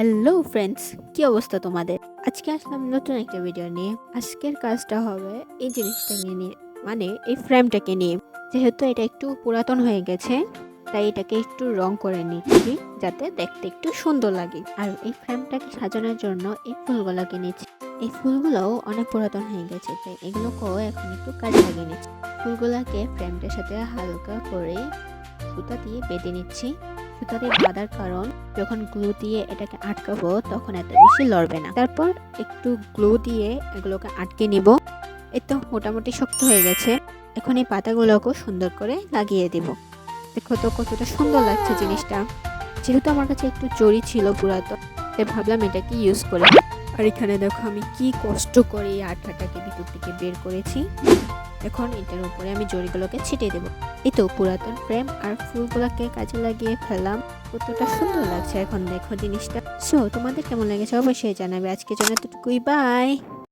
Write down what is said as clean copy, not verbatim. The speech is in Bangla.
হ্যালো ফ্রেন্ডস, কি অবস্থা তোমাদের? আজকে আসলাম নতুন একটা ভিডিও নিয়ে। আজকের কাজটা হবে এই জিনিসটাকে নিয়ে, মানে এই ফ্রেমটাকে নিয়ে। যেহেতু এটা একটু পুরাতন হয়ে গেছে, তাই এটাকে একটু রং করে নিচ্ছি যাতে দেখতে একটু সুন্দর লাগে। আর এই ফ্রেমটাকে সাজানোর জন্য এই ফুলগুলো কিনেছি। এই ফুলগুলোও অনেক পুরাতন হয়ে গেছে, তাই এগুলোকেও এখন একটু কাজে লাগিয়ে নিচ্ছি। ফুলগুলাকে ফ্রেমটার সাথে হালকা করে সুতা দিয়ে বেঁধে নিচ্ছি। সুতা দিয়ে বাঁধার কারণ, যখন গ্লু দিয়ে এটাকে আটকাবো তখন এত বেশি লড়বে না। তারপর একটু গ্লু দিয়ে এগুলোকে আটকে নিব। এই তো মোটামুটি শক্ত হয়ে গেছে। এখন এই পাতাগুলোকেও সুন্দর করে লাগিয়ে দেব। দেখো তো কতটা সুন্দর লাগছে জিনিসটা। যেহেতু আমার কাছে একটু জরি ছিল পুরাতন, তাই ভাবলাম এটাকে ইউজ করে। আর এখানে দেখো আমি কি কষ্ট করে এই আঠাটাকে ভিতর থেকে বের করেছি। এখন এটার উপরে আমি জড়িগুলোকে ছিটিয়ে দেবো। এই তো পুরাতন ফ্রেম আর ফুলগুলোকে কাজে লাগিয়ে ফেললাম। কতটা সুন্দর লাগছে এখন দেখো জিনিসটা। সো তোমাদের কেমন লেগেছে অবশ্যই জানাবে। আজকের জন্য এতটুকুই, বাই।